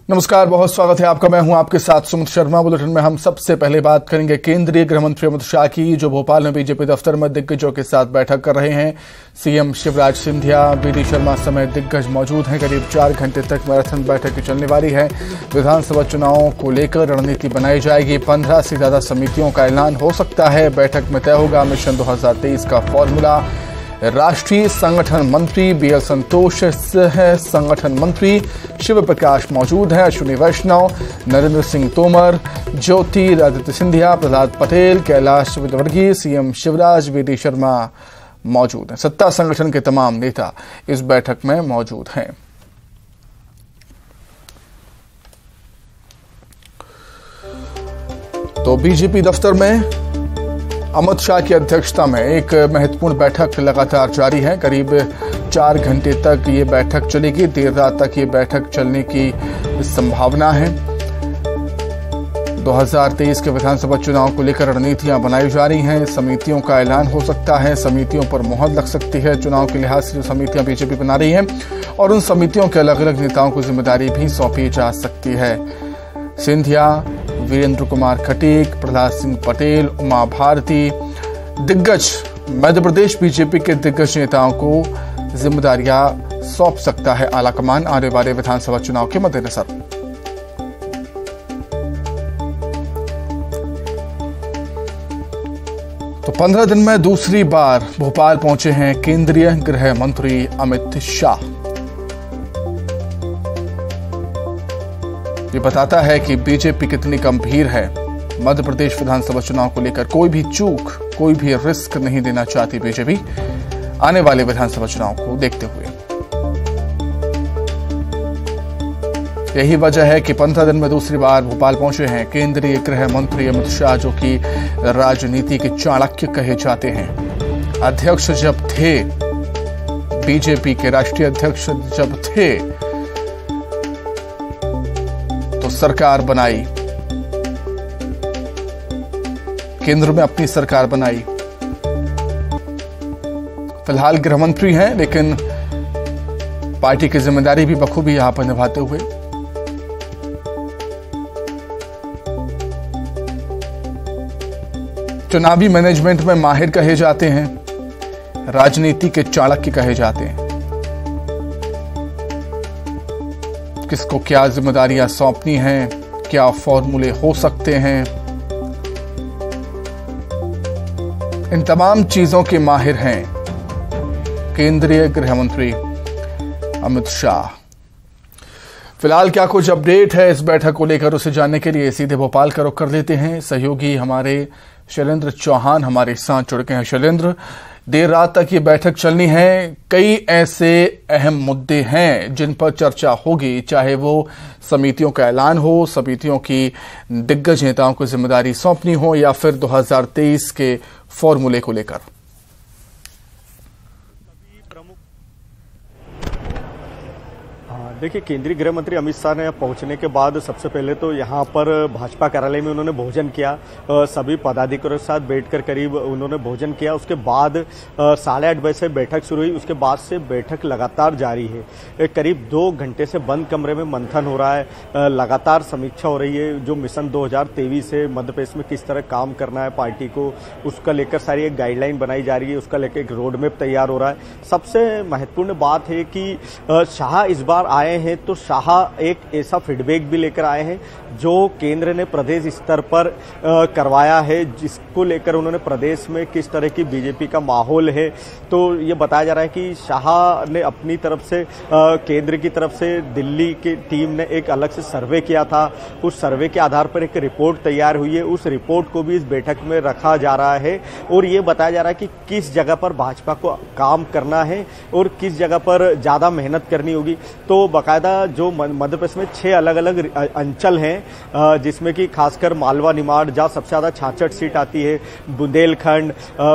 नमस्कार, बहुत स्वागत है आपका। मैं हूं आपके साथ सुमित शर्मा। बुलेटिन में हम सबसे पहले बात करेंगे केंद्रीय गृह मंत्री अमित शाह की, जो भोपाल में बीजेपी दफ्तर में दिग्गजों के साथ बैठक कर रहे हैं। सीएम शिवराज सिंधिया, बीडी शर्मा समेत दिग्गज मौजूद हैं। करीब 4 घंटे तक मैराथन बैठक चलने वाली है। विधानसभा चुनावों को लेकर रणनीति बनाई जाएगी। 15 से ज्यादा समितियों का ऐलान हो सकता है। बैठक में तय होगा मिशन 2023 का फॉर्मूला। राष्ट्रीय संगठन मंत्री बीएल संतोष, संगठन मंत्री शिव प्रकाश मौजूद हैं। अश्विनी वैष्णव, नरेंद्र सिंह तोमर, ज्योतिरादित्य सिंधिया, प्रहलाद पटेल, कैलाश विजयवर्गीय, सीएम शिवराज, बीडी शर्मा मौजूद हैं। सत्ता संगठन के तमाम नेता इस बैठक में मौजूद हैं। तो बीजेपी दफ्तर में अमित शाह की अध्यक्षता में एक महत्वपूर्ण बैठक लगातार जारी है। करीब 4 घंटे तक ये बैठक चलेगी। देर रात तक ये बैठक चलने की संभावना है। 2023 के विधानसभा चुनाव को लेकर रणनीतियां बनाई जा रही हैं। समितियों का ऐलान हो सकता है। समितियों पर मोहर लग सकती है। चुनाव के लिहाज से जो समितियां बीजेपी बना रही है और उन समितियों के अलग अलग नेताओं को जिम्मेदारी भी सौंपी जा सकती है। सिंधिया, वीरेंद्र कुमार खटीक, प्रहलाद सिंह पटेल, उमा भारती, दिग्गज मध्य प्रदेश बीजेपी के दिग्गज नेताओं को जिम्मेदारियां सौंप सकता है आलाकमान आने वाले विधानसभा चुनाव के मद्देनजर। तो 15 दिन में दूसरी बार भोपाल पहुंचे हैं केंद्रीय गृह मंत्री अमित शाह। ये बताता है कि बीजेपी कितनी गंभीर है। मध्य प्रदेश विधानसभा चुनाव को लेकर कोई भी चूक, कोई भी रिस्क नहीं देना चाहती बीजेपी आने वाले विधानसभा चुनाव को देखते हुए। यही वजह है कि 15 दिन में दूसरी बार भोपाल पहुंचे हैं केंद्रीय गृह मंत्री अमित शाह, जो कि राजनीति के चाणक्य कहे जाते हैं। अध्यक्ष जब थे, बीजेपी के राष्ट्रीय अध्यक्ष जब थे, तो सरकार बनाई, केंद्र में अपनी सरकार बनाई। फिलहाल गृह मंत्री हैं, लेकिन पार्टी की जिम्मेदारी भी बखूबी यहां पर निभाते हुए। चुनावी मैनेजमेंट में माहिर कहे जाते हैं, राजनीति के चाणक्य कहे जाते हैं। किसको क्या जिम्मेदारियां सौंपनी हैं, क्या फॉर्मूले हो सकते हैं, इन तमाम चीजों के माहिर हैं केंद्रीय गृह मंत्री अमित शाह। फिलहाल क्या कुछ अपडेट है इस बैठक को लेकर, उसे जानने के लिए सीधे भोपाल का रुख कर लेते हैं। सहयोगी हमारे शैलेंद्र चौहान हमारे साथ जुड़ गए हैं। शैलेंद्र, देर रात तक ये बैठक चलनी है। कई ऐसे अहम मुद्दे हैं जिन पर चर्चा होगी, चाहे वो समितियों का ऐलान हो, समितियों की दिग्गज नेताओं को जिम्मेदारी सौंपनी हो, या फिर 2023 के फॉर्मूले को लेकर। देखिए, केंद्रीय गृह मंत्री अमित शाह ने पहुंचने के बाद सबसे पहले तो यहां पर भाजपा कार्यालय में उन्होंने भोजन किया। सभी पदाधिकारियों के साथ बैठकर करीब उन्होंने भोजन किया। उसके बाद 8:30 बजे से बैठक शुरू हुई। उसके बाद से बैठक लगातार जारी है। करीब 2 घंटे से बंद कमरे में मंथन हो रहा है। लगातार समीक्षा हो रही है। जो मिशन 2023 है, मध्य प्रदेश में किस तरह काम करना है पार्टी को, उसका लेकर सारी एक गाइडलाइन बनाई जा रही है। उसका लेकर एक रोड मैप तैयार हो रहा है। सबसे महत्वपूर्ण बात है कि शाह इस बार आए हैं तो शाह एक ऐसा फीडबैक भी लेकर आए हैं जो केंद्र ने प्रदेश स्तर पर करवाया है, जिसको लेकर उन्होंने प्रदेश में किस तरह की बीजेपी का माहौल है। तो ये बताया जा रहा है कि शाह ने अपनी तरफ से, केंद्र की तरफ से दिल्ली की टीम ने एक अलग से सर्वे किया था। उस सर्वे के आधार पर एक रिपोर्ट तैयार हुई है। उस रिपोर्ट को भी इस बैठक में रखा जा रहा है और ये बताया जा रहा है कि किस जगह पर भाजपा को काम करना है और किस जगह पर ज्यादा मेहनत करनी होगी। तो बाकायदा जो मध्य प्रदेश में 6 अलग अलग अंचल हैं, जिसमें कि खासकर मालवा निमाड़, जहां सबसे ज्यादा 66 सीट आती है, बुंदेलखंड,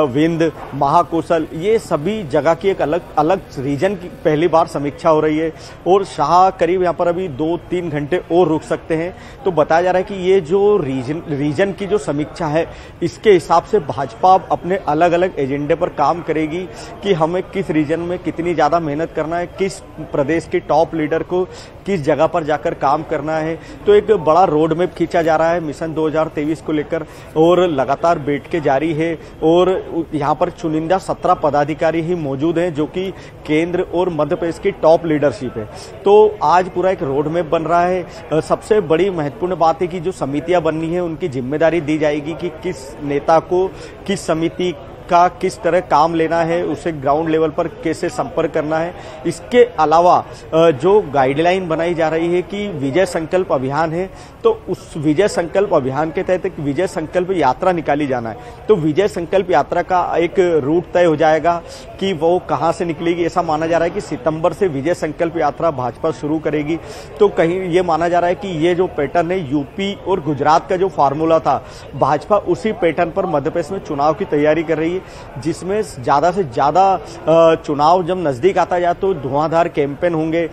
विंध्य, महाकौशल, ये सभी जगह की एक अलग अलग रीजन की पहली बार समीक्षा हो रही है। और शाह करीब यहां पर अभी 2-3 घंटे और रुक सकते हैं। तो बताया जा रहा है कि ये जो रीजन की जो समीक्षा है, इसके हिसाब से भाजपा अपने अलग अलग एजेंडे पर काम करेगी कि हमें किस रीजन में कितनी ज्यादा मेहनत करना है, किस प्रदेश की टॉप टॉप लीडर को किस जगह पर जाकर काम करना है। तो एक बड़ा रोड मैप खींचा जा रहा है मिशन 2023 को लेकर और लगातार बैठकें जारी है और यहाँ पर चुनिंदा 17 पदाधिकारी ही मौजूद हैं जो कि केंद्र और मध्य प्रदेश की टॉप लीडरशिप है। तो आज पूरा एक रोड मैप बन रहा है। सबसे बड़ी महत्वपूर्ण बात है कि जो समितियां बननी है उनकी जिम्मेदारी दी जाएगी कि किस नेता को किस समिति का किस तरह काम लेना है, उसे ग्राउंड लेवल पर कैसे संपर्क करना है। इसके अलावा जो गाइडलाइन बनाई जा रही है कि विजय संकल्प अभियान है तो उस विजय संकल्प अभियान के तहत एक विजय संकल्प यात्रा निकाली जाना है। तो विजय संकल्प यात्रा का एक रूट तय हो जाएगा कि वो कहां से निकलेगी। ऐसा माना जा रहा है कि सितंबर से विजय संकल्प यात्रा भाजपा शुरू करेगी। तो कहीं ये माना जा रहा है कि ये जो पैटर्न है यूपी और गुजरात का जो फार्मूला था, भाजपा उसी पैटर्न पर मध्य प्रदेश में चुनाव की तैयारी कर रही है, जिसमें ज्यादा से ज्यादा चुनाव जब नजदीक आता जाए तो धुआंधार कैंपेन होंगे।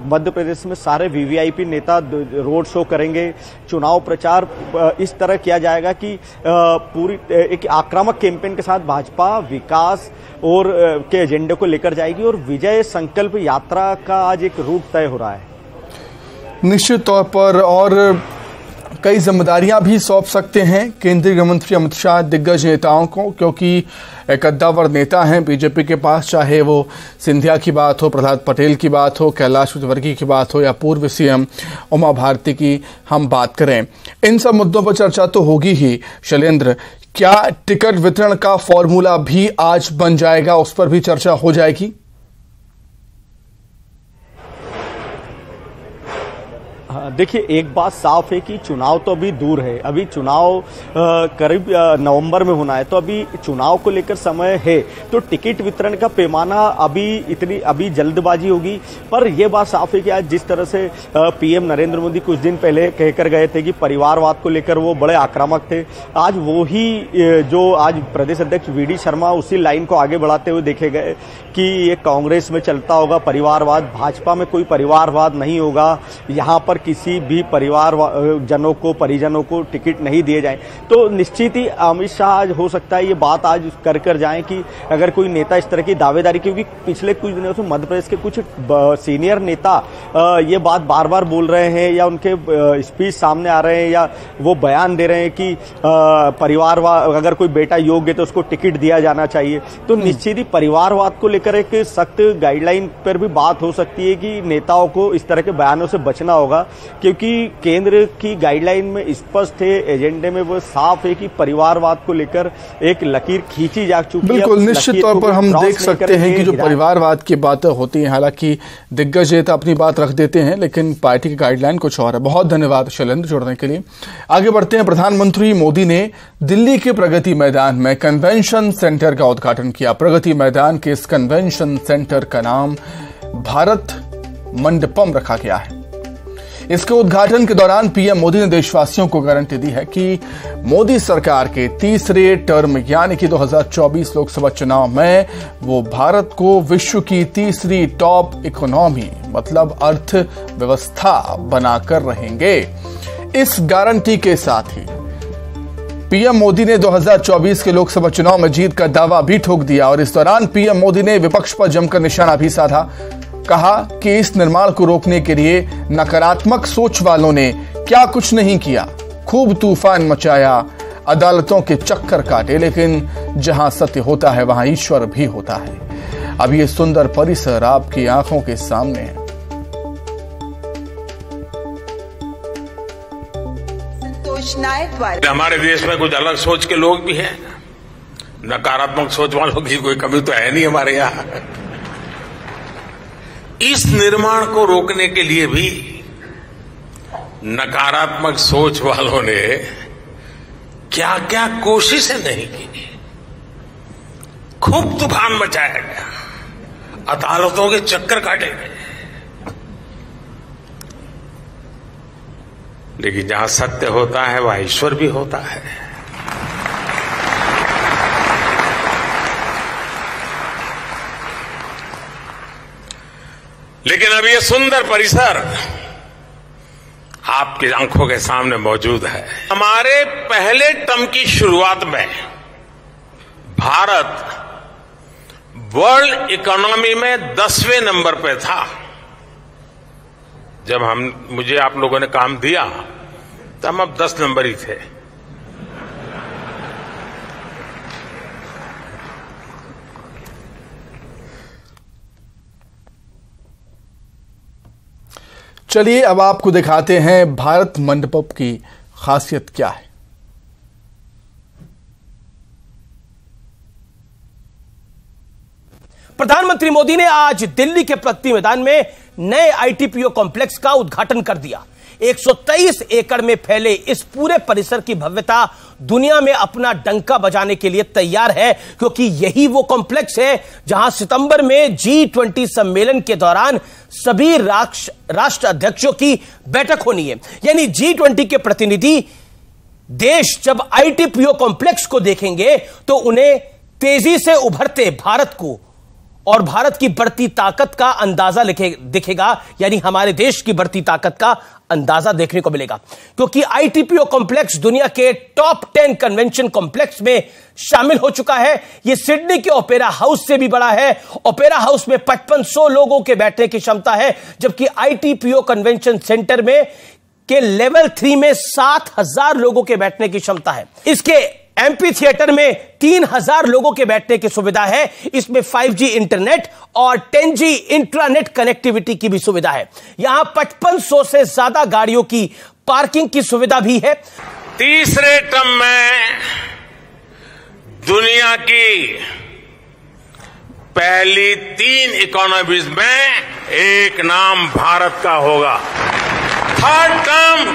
मध्य प्रदेश में सारे वीवीआईपी नेता रोड शो करेंगे। चुनाव प्रचार इस तरह किया जाएगा कि पूरी एक आक्रामक कैंपेन के साथ भाजपा विकास और के एजेंडे को लेकर जाएगी और विजय संकल्प यात्रा का आज एक रूट तय हो रहा है। निश्चित तौर पर और कई जिम्मेदारियां भी सौंप सकते हैं केंद्रीय गृह मंत्री अमित शाह दिग्गज नेताओं को, क्योंकि एक कद्दावर नेता हैं बीजेपी के पास, चाहे वो सिंधिया की बात हो, प्रहलाद पटेल की बात हो, कैलाश विजयवर्गीय की बात हो या पूर्व सीएम उमा भारती की हम बात करें। इन सब मुद्दों पर चर्चा तो होगी ही। शैलेंद्र, क्या टिकट वितरण का फॉर्मूला भी आज बन जाएगा, उस पर भी चर्चा हो जाएगी? देखिए, एक बात साफ है कि चुनाव तो अभी दूर है। अभी चुनाव करीब नवंबर में होना है, तो अभी चुनाव को लेकर समय है। तो टिकट वितरण का पैमाना अभी जल्दबाजी होगी। पर यह बात साफ है कि आज जिस तरह से पीएम नरेंद्र मोदी कुछ दिन पहले कहकर गए थे कि परिवारवाद को लेकर वो बड़े आक्रामक थे, आज वो ही जो आज प्रदेश अध्यक्ष वीडी शर्मा उसी लाइन को आगे बढ़ाते हुए देखे गए कि ये कांग्रेस में चलता होगा परिवारवाद, भाजपा में कोई परिवारवाद नहीं होगा, यहाँ पर किसी भी परिवार जनों को परिजनों को टिकट नहीं दिए जाए। तो निश्चित ही अमित शाह आज हो सकता है ये बात आज कर जाएं कि अगर कोई नेता इस तरह की दावेदारी, क्योंकि पिछले कुछ दिनों से मध्य प्रदेश के कुछ सीनियर नेता ये बात बार बार बोल रहे हैं या उनके स्पीच सामने आ रहे हैं या वो बयान दे रहे हैं कि परिवारवाद, अगर कोई बेटा योग्य है तो उसको टिकट दिया जाना चाहिए। तो निश्चित ही परिवारवाद को लेकर एक सख्त गाइडलाइन पर भी बात हो सकती है कि नेताओं को इस तरह के बयानों से बचना होगा, क्योंकि केंद्र की गाइडलाइन में स्पष्ट है, एजेंडे में वो साफ है कि परिवारवाद को लेकर एक लकीर खींची जा चुकी है। बिल्कुल, निश्चित तौर पर हम देख सकते हैं कि जो परिवारवाद की बातें होती हैं, हालांकि दिग्गज नेता अपनी बात रख देते हैं लेकिन पार्टी की गाइडलाइन कुछ और है। बहुत धन्यवाद शैलेंद्र जोड़ने के लिए। आगे बढ़ते हैं। प्रधानमंत्री मोदी ने दिल्ली के प्रगति मैदान में कन्वेंशन सेंटर का उद्घाटन किया। प्रगति मैदान के इस कन्वेंशन सेंटर का नाम भारत मंडपम रखा गया है। इसके उद्घाटन के दौरान पीएम मोदी ने देशवासियों को गारंटी दी है कि मोदी सरकार के तीसरे टर्म यानी कि 2024 लोकसभा चुनाव में वो भारत को विश्व की तीसरी टॉप इकोनॉमी मतलब अर्थव्यवस्था बनाकर रहेंगे। इस गारंटी के साथ ही पीएम मोदी ने 2024 के लोकसभा चुनाव में जीत का दावा भी ठोक दिया और इस दौरान पीएम मोदी ने विपक्ष पर जमकर निशाना भी साधा। कहा कि इस निर्माण को रोकने के लिए नकारात्मक सोच वालों ने क्या कुछ नहीं किया, खूब तूफान मचाया, अदालतों के चक्कर काटे, लेकिन जहां सत्य होता है वहां ईश्वर भी होता है। अब ये सुंदर परिसर आपकी आंखों के सामने है। हमारे देश में कुछ अलग सोच के लोग भी हैं, नकारात्मक सोच वालों की कोई कमी तो है नहीं हमारे यहाँ। इस निर्माण को रोकने के लिए भी नकारात्मक सोच वालों ने क्या क्या कोशिशें नहीं की। खूब तूफान मचाया गया, अदालतों के चक्कर काटे गए, लेकिन जहां सत्य होता है वहां ईश्वर भी होता है। लेकिन अब ये सुंदर परिसर आपकी आंखों के सामने मौजूद है। हमारे पहले टर्म की शुरुआत में भारत वर्ल्ड इकोनॉमी में 10वें नंबर पे था जब मुझे आप लोगों ने काम दिया तो हम अब 10 नंबर ही थे। चलिए अब आपको दिखाते हैं भारत मंडपम की खासियत क्या है। प्रधानमंत्री मोदी ने आज दिल्ली के प्रगति मैदान में नए आईटीपीओ कॉम्प्लेक्स का उद्घाटन कर दिया। 123 एकड़ में फैले इस पूरे परिसर की भव्यता दुनिया में अपना डंका बजाने के लिए तैयार है, क्योंकि यही वो कॉम्प्लेक्स है जहां सितंबर में G20 सम्मेलन के दौरान सभी राष्ट्र अध्यक्षों की बैठक होनी है। यानी G20 के प्रतिनिधि देश जब आईटीपीओ कॉम्प्लेक्स को देखेंगे तो उन्हें तेजी से उभरते भारत को और भारत की बढ़ती ताकत का अंदाजा दिखेगा, यानी हमारे देश की बढ़ती ताकत का अंदाजा देखने को मिलेगा। क्योंकि आईटीपीओ कॉम्प्लेक्स दुनिया के टॉप 10 कन्वेंशन कॉम्प्लेक्स में शामिल हो चुका है। यह सिडनी के ओपेरा हाउस से भी बड़ा है। ओपेरा हाउस में 5500 लोगों के बैठने की क्षमता है, जबकि आईटीपीओ कन्वेंशन सेंटर में के लेवल 3 में 7000 लोगों के बैठने की क्षमता है। इसके एमपी थिएटर में 3000 लोगों के बैठने की सुविधा है। इसमें 5G इंटरनेट और 10G इंट्रानेट कनेक्टिविटी की भी सुविधा है। यहां 5500 से ज्यादा गाड़ियों की पार्किंग की सुविधा भी है। तीसरे टर्म में दुनिया की पहली 3 इकोनॉमीज में एक नाम भारत का होगा। थर्ड टर्म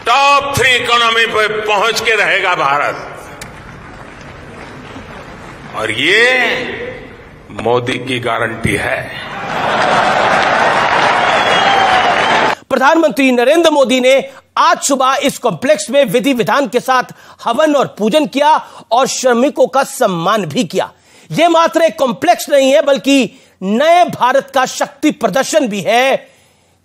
टॉप 3 इकोनॉमी पर पहुंच के रहेगा भारत, और ये मोदी की गारंटी है। प्रधानमंत्री नरेंद्र मोदी ने आज सुबह इस कॉम्प्लेक्स में विधि विधान के साथ हवन और पूजन किया और श्रमिकों का सम्मान भी किया। यह मात्र एक कॉम्प्लेक्स नहीं है, बल्कि नए भारत का शक्ति प्रदर्शन भी है,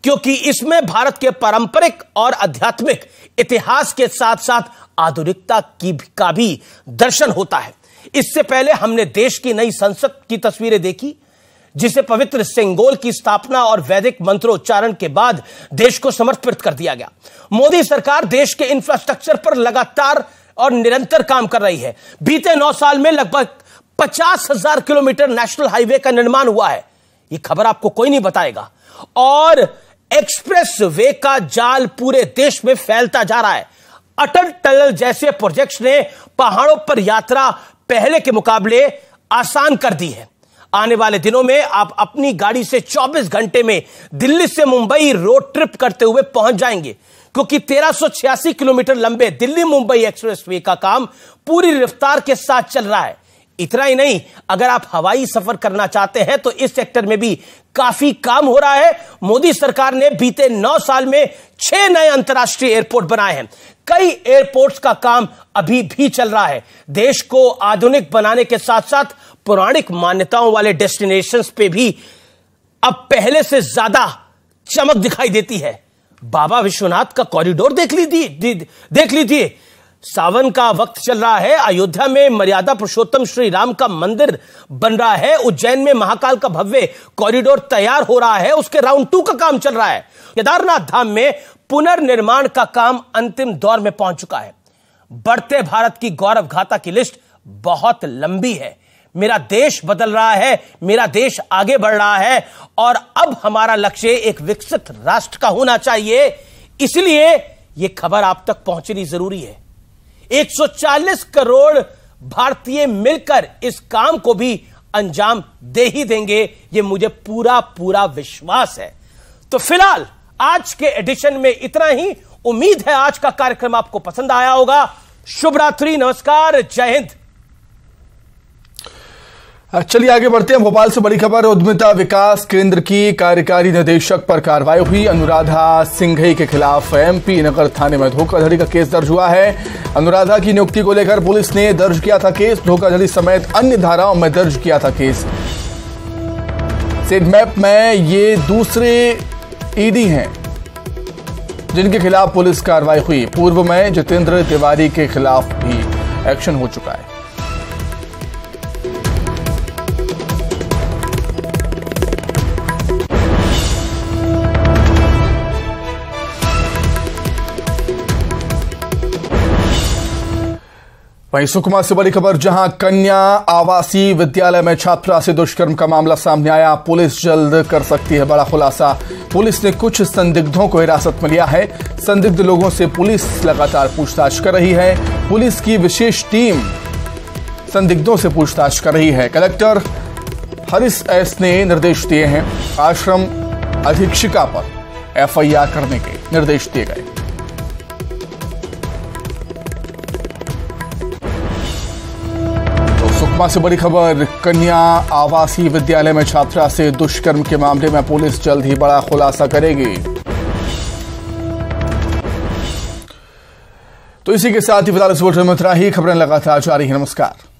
क्योंकि इसमें भारत के पारंपरिक और आध्यात्मिक इतिहास के साथ साथ आधुनिकता का भी दर्शन होता है। इससे पहले हमने देश की नई संसद की तस्वीरें देखी, जिसे पवित्र सेंगोल की स्थापना और वैदिक मंत्रोच्चारण के बाद देश को समर्पित कर दिया गया। मोदी सरकार देश के इंफ्रास्ट्रक्चर पर लगातार और निरंतर काम कर रही है। बीते 9 साल में लगभग 50,000 किलोमीटर नेशनल हाईवे का निर्माण हुआ है। यह खबर आपको कोई नहीं बताएगा। और एक्सप्रेस वे का जाल पूरे देश में फैलता जा रहा है। अटल टनल जैसे प्रोजेक्ट्स ने पहाड़ों पर यात्रा पहले के मुकाबले आसान कर दी है। आने वाले दिनों में आप अपनी गाड़ी से 24 घंटे में दिल्ली से मुंबई रोड ट्रिप करते हुए पहुंच जाएंगे, क्योंकि 1386 किलोमीटर लंबे दिल्ली मुंबई एक्सप्रेस वे का काम पूरी रफ्तार के साथ चल रहा है। इतना ही नहीं, अगर आप हवाई सफर करना चाहते हैं तो इस सेक्टर में भी काफी काम हो रहा है। मोदी सरकार ने बीते 9 साल में 6 नए अंतर्राष्ट्रीय एयरपोर्ट बनाए हैं। कई एयरपोर्ट्स का काम अभी भी चल रहा है। देश को आधुनिक बनाने के साथ साथ पौराणिक मान्यताओं वाले डेस्टिनेशंस पे भी अब पहले से ज्यादा चमक दिखाई देती है। बाबा विश्वनाथ का कॉरिडोर देख लीजिए। सावन का वक्त चल रहा है। अयोध्या में मर्यादा पुरुषोत्तम श्री राम का मंदिर बन रहा है। उज्जैन में महाकाल का भव्य कॉरिडोर तैयार हो रहा है, उसके राउंड 2 का काम चल रहा है। केदारनाथ धाम में पुनर्निर्माण का काम अंतिम दौर में पहुंच चुका है। बढ़ते भारत की गौरव गाथा की लिस्ट बहुत लंबी है। मेरा देश बदल रहा है, मेरा देश आगे बढ़ रहा है, और अब हमारा लक्ष्य एक विकसित राष्ट्र का होना चाहिए। इसलिए यह खबर आप तक पहुंचनी जरूरी है। 140 करोड़ भारतीय मिलकर इस काम को भी अंजाम दे ही देंगे, यह मुझे पूरा विश्वास है। तो फिलहाल आज के एडिशन में इतना ही। उम्मीद है आज का कार्यक्रम आपको पसंद आया होगा। शुभ रात्रि, नमस्कार, जय हिंद। चलिए आगे बढ़ते हैं। भोपाल से बड़ी खबर, उद्यमिता विकास केंद्र की कार्यकारी निदेशक पर कार्रवाई हुई। अनुराधा सिंघई के खिलाफ एमपी नगर थाने में धोखाधड़ी का केस दर्ज हुआ है। अनुराधा की नियुक्ति को लेकर पुलिस ने दर्ज किया था केस। धोखाधड़ी समेत अन्य धाराओं में दर्ज किया था केस। सीडमैप में ये दूसरे ईडी हैं जिनके खिलाफ पुलिस कार्रवाई हुई। पूर्व में जितेंद्र तिवारी के खिलाफ भी एक्शन हो चुका है। वहीं सुकमा से बड़ी खबर, जहां कन्या आवासीय विद्यालय में छात्रा से दुष्कर्म का मामला सामने आया। पुलिस जल्द कर सकती है बड़ा खुलासा। पुलिस ने कुछ संदिग्धों को हिरासत में लिया है। संदिग्ध लोगों से पुलिस लगातार पूछताछ कर रही है। पुलिस की विशेष टीम संदिग्धों से पूछताछ कर रही है। कलेक्टर हरीश एस ने निर्देश दिए हैं। आश्रम अधीक्षिका पर एफआईआर करने के निर्देश दिए गए। सुकमा से बड़ी खबर, कन्या आवासीय विद्यालय में छात्रा से दुष्कर्म के मामले में पुलिस जल्द ही बड़ा खुलासा करेगी। तो इसी के साथ ही फिलहाल इस बुलेटिन में इतना ही। खबरें लगातार जारी है। नमस्कार।